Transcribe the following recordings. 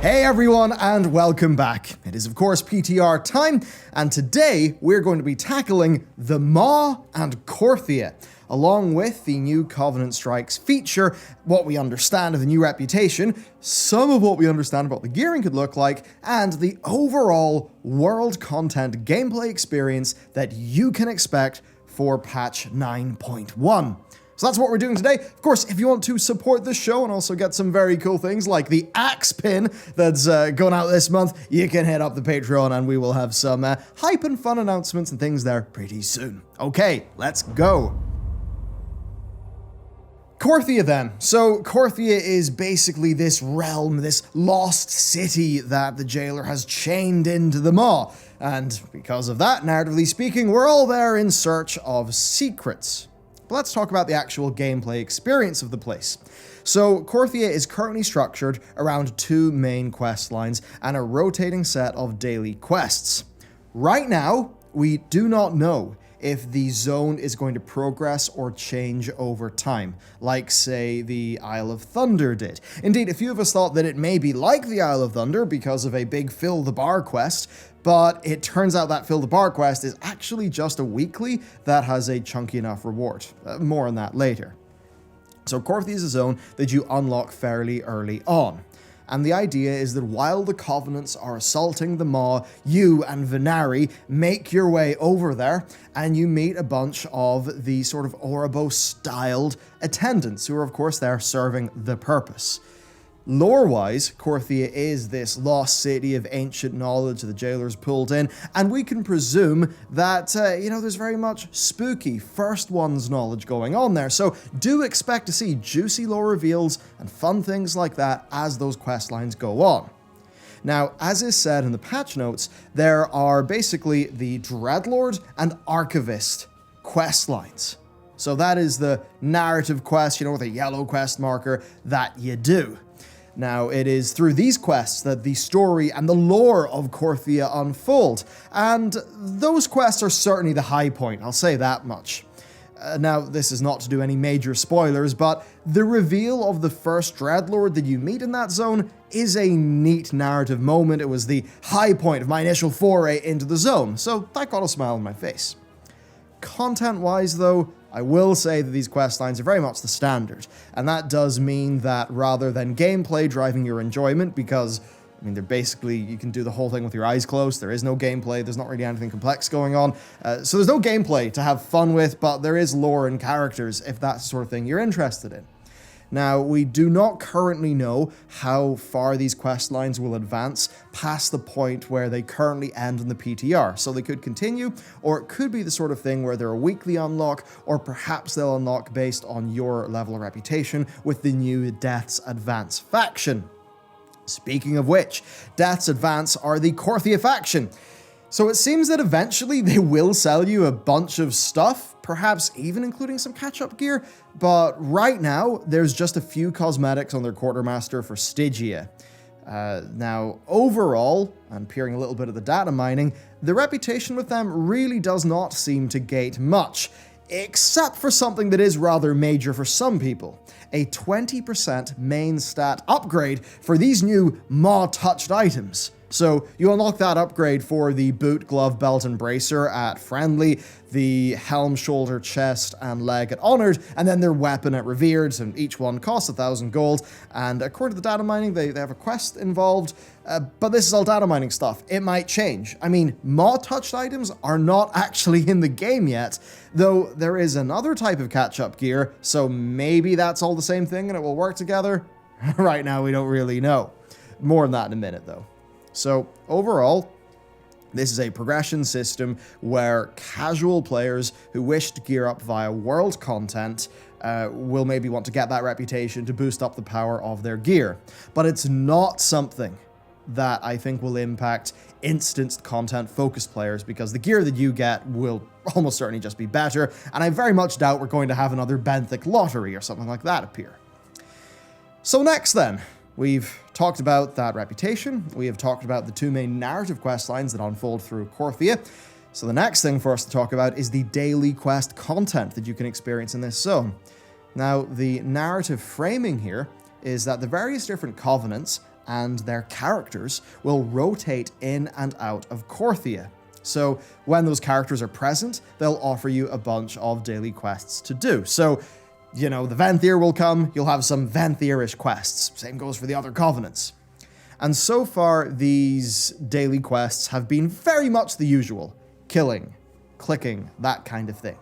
Hey everyone, and welcome back. It is of course PTR time, and today we're going to be tackling the Maw and Korthia, along with the new Covenant Strikes feature, what we understand of the new reputation, some of what we understand about the gearing could look like, and the overall world content gameplay experience that you can expect for patch 9.1. So that's what we're doing today. Of course, if you want to support this show and also get some very cool things like the axe pin that's going out this month, you can hit up the Patreon and we will have some hype and fun announcements and things there pretty soon. Okay, let's go. Korthia then. So Korthia is basically this realm, this lost city that the jailer has chained into the Maw. And because of that, narratively speaking, we're all there in search of secrets. But let's talk about the actual gameplay experience of the place. So Korthia is currently structured around two main quest lines and a rotating set of daily quests. Right now, we do not know if the zone is going to progress or change over time, like, say, the Isle of Thunder did. Indeed, a few of us thought that it may be like the Isle of Thunder because of a big Fill the Bar quest, but it turns out that Fill the Bar quest is actually just a weekly that has a chunky enough reward. More on that later. So Korthia is a zone that you unlock fairly early on. And the idea is that while the Covenants are assaulting the Maw, you and Venari make your way over there, and you meet a bunch of the sort of Ouroboros-styled attendants, who are of course there serving the purpose. Lore-wise, Korthia is this lost city of ancient knowledge that the jailers pulled in, and we can presume that, there's very much spooky First Ones knowledge going on there, so do expect to see juicy lore reveals and fun things like that as those quest lines go on. Now, as is said in the patch notes, there are basically the Dreadlord and Archivist quest lines. So that is the narrative quest, with a yellow quest marker that you do. Now, it is through these quests that the story and the lore of Korthia unfold, and those quests are certainly the high point, I'll say that much. Now, this is not to do any major spoilers, but the reveal of the first Dreadlord that you meet in that zone is a neat narrative moment. It was the high point of my initial foray into the zone, so that got a smile on my face. Content-wise, though, I will say that these quest lines are very much the standard, and that does mean that rather than gameplay driving your enjoyment, because, they're basically, you can do the whole thing with your eyes closed, there is no gameplay, there's not really anything complex going on, so there's no gameplay to have fun with, but there is lore and characters if that's the sort of thing you're interested in. Now, we do not currently know how far these quest lines will advance past the point where they currently end in the PTR, so they could continue, or it could be the sort of thing where they're a weekly unlock, or perhaps they'll unlock based on your level of reputation with the new Death's Advance faction. Speaking of which, Death's Advance are the Korthia faction. So it seems that eventually they will sell you a bunch of stuff, perhaps even including some catch-up gear, but right now there's just a few cosmetics on their quartermaster for Stygia. Now, overall, and peering a little bit at the data mining, the reputation with them really does not seem to gate much, except for something that is rather major for some people. A 20% main stat upgrade for these new Maw-touched items. So you unlock that upgrade for the boot, glove, belt, and bracer at friendly, the helm, shoulder, chest, and leg at honored, and then their weapon at revered, and each one costs 1,000 gold. And according to the data mining, they have a quest involved, but this is all data mining stuff. It might change. Maw-touched items are not actually in the game yet, though there is another type of catch-up gear, so maybe that's all the same thing and it will work together. Right now, we don't really know. More on that in a minute, though. So, overall, this is a progression system where casual players who wish to gear up via world content will maybe want to get that reputation to boost up the power of their gear. But it's not something that I think will impact instance content focused players, because the gear that you get will almost certainly just be better, and I very much doubt we're going to have another Benthic lottery or something like that appear. So next then, we've talked about that reputation, we have talked about the two main narrative quest lines that unfold through Korthia, so the next thing for us to talk about is the daily quest content that you can experience in this zone. Now, the narrative framing here is that the various different covenants and their characters will rotate in and out of Korthia. So when those characters are present, they'll offer you a bunch of daily quests to do. So, you know, the Venthyr will come, you'll have some Venthyr-ish quests. Same goes for the other Covenants. And so far, these daily quests have been very much the usual. Killing, clicking, that kind of thing.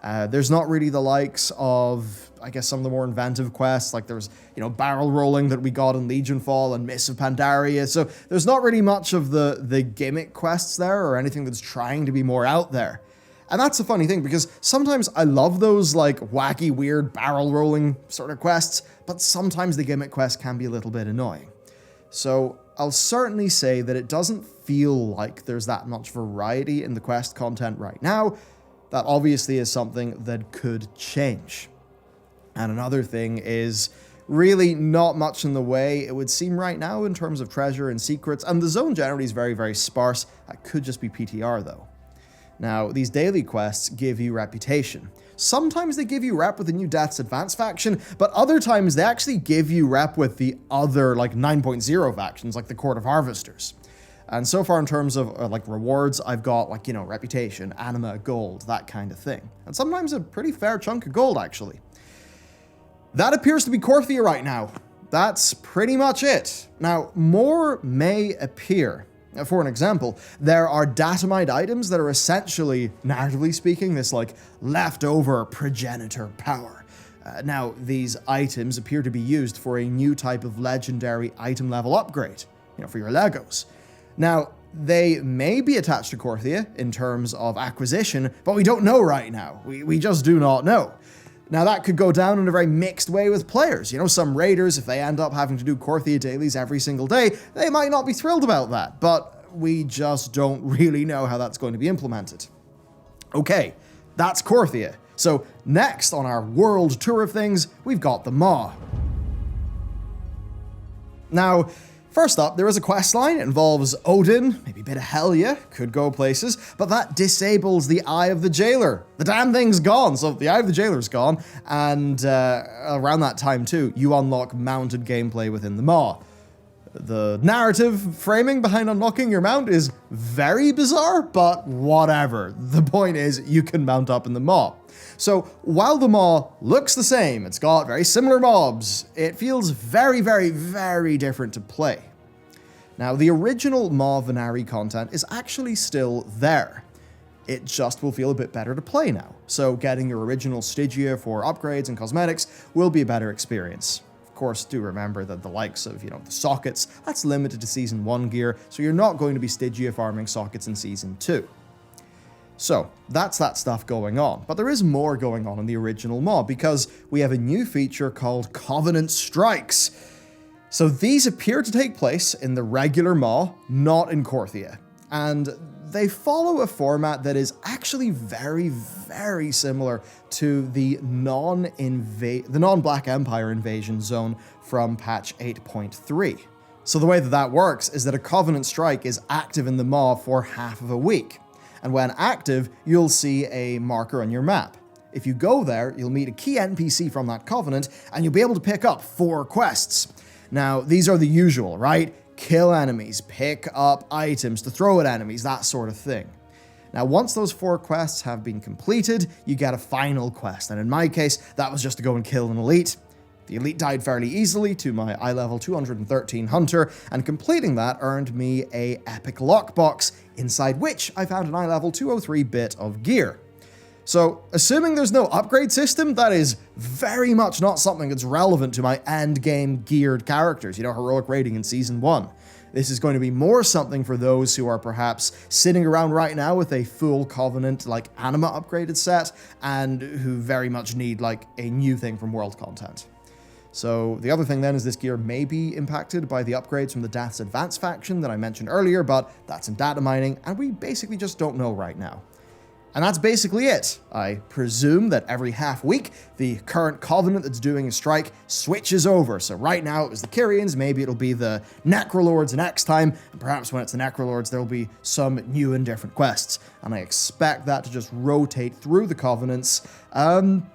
There's not really the likes of, I guess, some of the more inventive quests, like there's, you know, barrel rolling that we got in Legionfall and Mists of Pandaria, so there's not really much of the gimmick quests there, or anything that's trying to be more out there. And that's a funny thing, because sometimes I love those, like, wacky, weird, barrel rolling sort of quests, but sometimes the gimmick quests can be a little bit annoying. So I'll certainly say that it doesn't feel like there's that much variety in the quest content right now. That obviously is something that could change. And another thing is really not much in the way, it would seem right now, in terms of treasure and secrets, and the zone generally is very, very sparse. That could just be PTR though. Now, these daily quests give you reputation. Sometimes they give you rep with the new Death's Advance faction, but other times they actually give you rep with the other, like, 9.0 factions, like the Court of Harvesters. And so far in terms of, like, rewards, I've got, like, you know, reputation, anima, gold, that kind of thing. And sometimes a pretty fair chunk of gold, actually. That appears to be Korthia right now. That's pretty much it. Now, more may appear. For an example, there are datamite items that are essentially, narratively speaking, this, like, leftover progenitor power. Now, these items appear to be used for a new type of legendary item level upgrade, you know, for your Legos. Now, they may be attached to Korthia in terms of acquisition, but we don't know right now. We just do not know. Now, that could go down in a very mixed way with players. You know, some raiders, if they end up having to do Korthia dailies every single day, they might not be thrilled about that, but we just don't really know how that's going to be implemented. Okay, that's Korthia. So next on our world tour of things, we've got the Maw. Now, first up, there is a questline. It involves Odin, maybe a bit of Helya, could go places, but that disables the Eye of the Jailer. The damn thing's gone, so the Eye of the Jailer's gone, and around that time too, you unlock mounted gameplay within the Maw. The narrative framing behind unlocking your mount is very bizarre, but whatever. The point is, you can mount up in the Maw. So, while the Maw looks the same, it's got very similar mobs, it feels very, very, very different to play. Now, the original Maw Venari content is actually still there. It just will feel a bit better to play now. So, getting your original Stygia for upgrades and cosmetics will be a better experience. Of course, do remember that the likes of, you know, the sockets, that's limited to Season 1 gear, so you're not going to be Stygia farming sockets in Season 2. So, that's that stuff going on. But there is more going on in the original Maw, because we have a new feature called Covenant Strikes. So these appear to take place in the regular Maw, not in Korthia. And they follow a format that is actually very, very similar to the non-Black Empire invasion zone from patch 8.3. So the way that works is that a Covenant Strike is active in the Maw for half of a week. And when active, you'll see a marker on your map. If you go there, you'll meet a key NPC from that Covenant, and you'll be able to pick up 4 quests. Now, these are the usual, right? Kill enemies, pick up items to throw at enemies, that sort of thing. Now, once those 4 quests have been completed, you get a final quest, and in my case, that was just to go and kill an elite. The elite died fairly easily to my eye level 213 hunter, and completing that earned me a epic lockbox, inside which I found an eye level 203 bit of gear. So, assuming there's no upgrade system, that is very much not something that's relevant to my endgame geared characters, you know, heroic raiding in Season 1. This is going to be more something for those who are perhaps sitting around right now with a full Covenant, like, anima upgraded set, and who very much need, like, a new thing from world content. So the other thing then is this gear may be impacted by the upgrades from the Death's Advance faction that I mentioned earlier, but that's in data mining, and we basically just don't know right now. And that's basically it. I presume that every half week, the current Covenant that's doing a strike switches over. So right now it was the Kyrians, maybe it'll be the Necrolords next time, and perhaps when it's the Necrolords there'll be some new and different quests. And I expect that to just rotate through the Covenants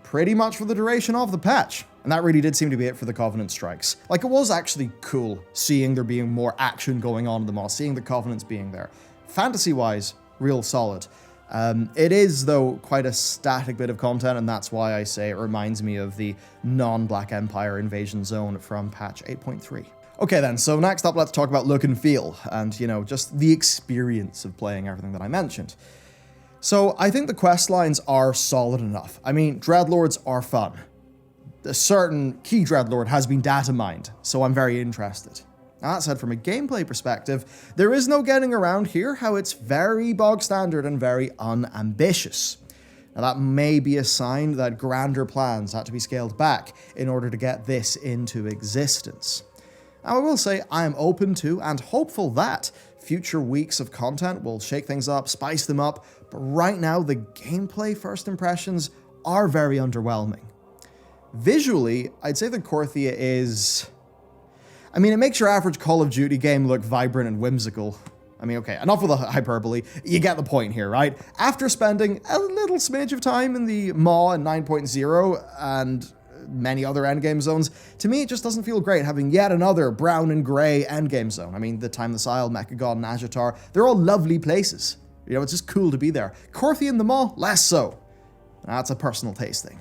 pretty much for the duration of the patch. And that really did seem to be it for the Covenant Strikes. Like, it was actually cool seeing there being more action going on in the Maw, seeing the Covenants being there. Fantasy-wise, real solid. It is, though, quite a static bit of content, and that's why I say it reminds me of the non-Black Empire invasion zone from patch 8.3. Okay then, so next up let's talk about look and feel, and, you know, just the experience of playing everything that I mentioned. So, I think the quest lines are solid enough. I mean, Dreadlords are fun. A certain key Dreadlord has been data mined, so I'm very interested. Now, that said, from a gameplay perspective, there is no getting around here how it's very bog standard and very unambitious. Now, that may be a sign that grander plans had to be scaled back in order to get this into existence. Now, I will say I am open to and hopeful that future weeks of content will shake things up, spice them up, but right now the gameplay first impressions are very underwhelming. Visually, I'd say that Korthia is... I mean, it makes your average Call of Duty game look vibrant and whimsical. I mean, okay, enough with the hyperbole. You get the point here, right? After spending a little smidge of time in the Maw and 9.0 and many other endgame zones, to me it just doesn't feel great having yet another brown and grey endgame zone. I mean, the Timeless Isle, Mechagon, and Azhatar, they're all lovely places. You know, it's just cool to be there. Korthia and the Maw, less so. That's a personal taste thing.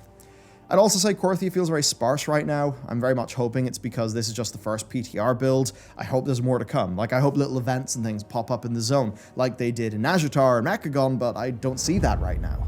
I'd also say Korthia feels very sparse right now. I'm very much hoping it's because this is just the first PTR build. I hope there's more to come. Like, I hope little events and things pop up in the zone, like they did in Azhatar and Mechagon, but I don't see that right now.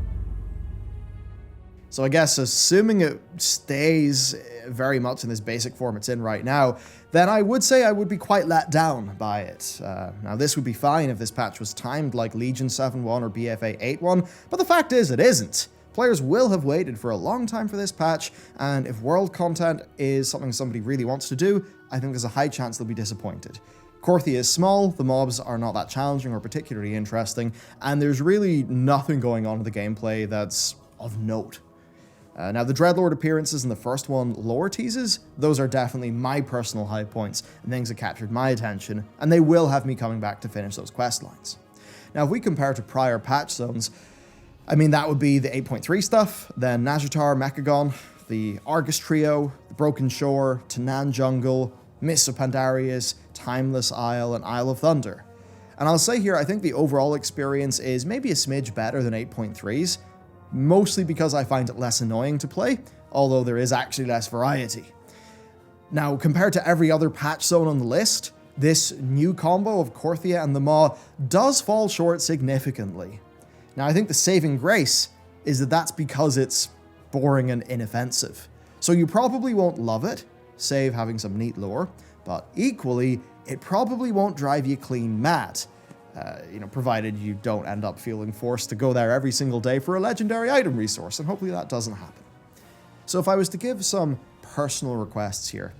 So I guess assuming it stays very much in this basic form it's in right now, then I would say I would be quite let down by it. Now, this would be fine if this patch was timed like Legion 7.1 or BFA 8.1, but the fact is it isn't. Players will have waited for a long time for this patch, and if world content is something somebody really wants to do, I think there's a high chance they'll be disappointed. Korthia is small, the mobs are not that challenging or particularly interesting, and there's really nothing going on in the gameplay that's of note. Now, the Dreadlord appearances in the first one, lore teases, those are definitely my personal high points and things that captured my attention, and they will have me coming back to finish those quest lines. Now, if we compare to prior patch zones, I mean, that would be the 8.3 stuff, then Azhatar, Mechagon, the Argus Trio, the Broken Shore, Tanan Jungle, Mists of Pandarius, Timeless Isle, and Isle of Thunder. And I'll say here, I think the overall experience is maybe a smidge better than 8.3's, mostly because I find it less annoying to play, although there is actually less variety. Now, compared to every other patch zone on the list, this new combo of Korthia and the Maw does fall short significantly. Now, I think the saving grace is that that's because it's boring and inoffensive. So you probably won't love it, save having some neat lore, but equally, it probably won't drive you clean mad. Provided you don't end up feeling forced to go there every single day for a legendary item resource, and hopefully that doesn't happen. So if I was to give some personal requests here,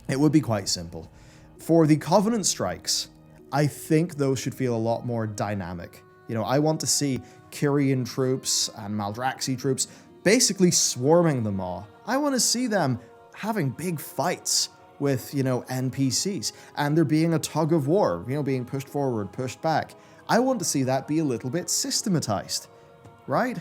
it would be quite simple. For the Covenant Strikes, I think those should feel a lot more dynamic. You know, I want to see Kyrian troops and Maldraxi troops basically swarming the Maw. I want to see them having big fights with, NPCs, and there being a tug of war, being pushed forward, pushed back. I want to see that be a little bit systematized, right?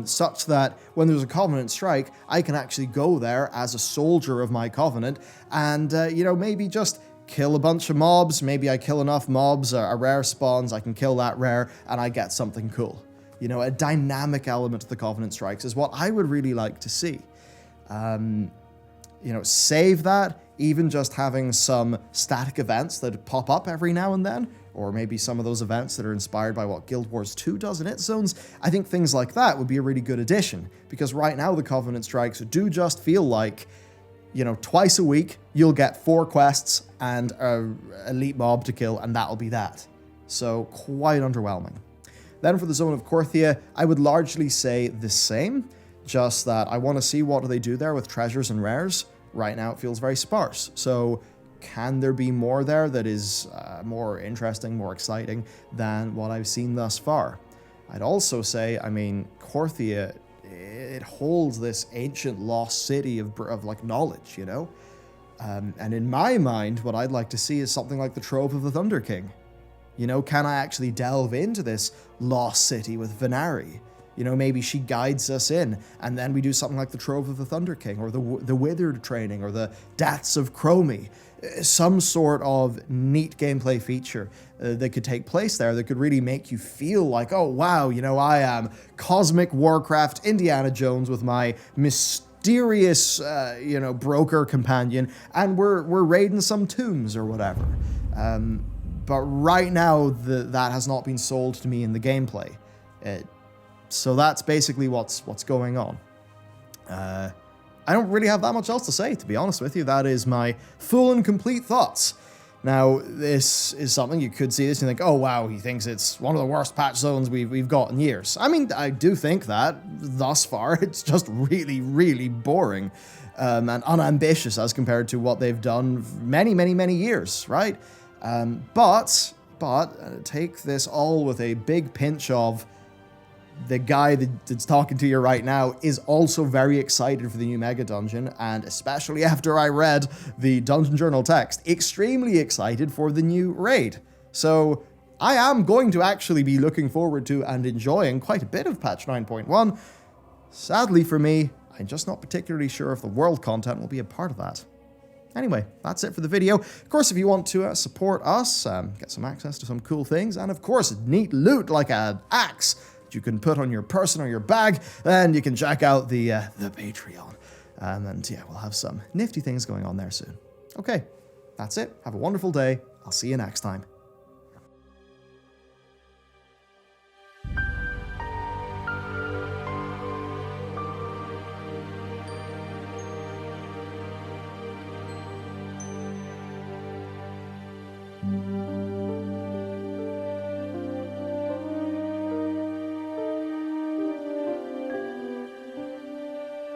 Such that when there's a Covenant strike, I can actually go there as a soldier of my Covenant and, maybe just kill a bunch of mobs. Maybe I kill enough mobs, a rare spawns, I can kill that rare, and I get something cool. A dynamic element to the Covenant strikes is what I would really like to see. Save that, even just having some static events that pop up every now and then, or maybe some of those events that are inspired by what Guild Wars 2 does in its zones. I think things like that would be a really good addition, because right now the Covenant strikes do just feel like, twice a week, you'll get 4 quests and an elite mob to kill, and that'll be that. So, quite underwhelming. Then for the zone of Korthia, I would largely say the same, just that I want to see what do they do there with treasures and rares. Right now it feels very sparse, so can there be more there that is more interesting, more exciting than what I've seen thus far? I'd also say, Korthia, it holds this ancient lost city of knowledge, and in my mind, what I'd like to see is something like the Trove of the Thunder King. Can I actually delve into this lost city with Venari? You know, maybe she guides us in, and then we do something like the Trove of the Thunder King, or the Withered training, or the Deaths of Chromie. Some sort of neat gameplay feature that could take place there that could really make you feel like, oh wow, you know, I am cosmic Warcraft Indiana Jones with my mysterious, broker companion, and we're raiding some tombs or whatever. But right now, that has not been sold to me in the gameplay. So that's basically what's going on. I don't really have that much else to say, to be honest with you. That is my full and complete thoughts. Now, this is something you could see this and think, oh wow, he thinks it's one of the worst patch zones we've got in years. I mean, I do think that thus far it's just really, really boring and unambitious as compared to what they've done many, many, many years, right? But take this all with a big pinch of the guy that's talking to you right now is also very excited for the new Mega Dungeon, and especially after I read the Dungeon Journal text, extremely excited for the new raid. So I am going to actually be looking forward to and enjoying quite a bit of patch 9.1. Sadly for me, I'm just not particularly sure if the world content will be a part of that. Anyway, that's it for the video. Of course, if you want to support us, get some access to some cool things, and of course, neat loot like an axe you can put on your person or your bag, then you can check out the Patreon. And yeah, we'll have some nifty things going on there soon. Okay, that's it. Have a wonderful day. I'll see you next time.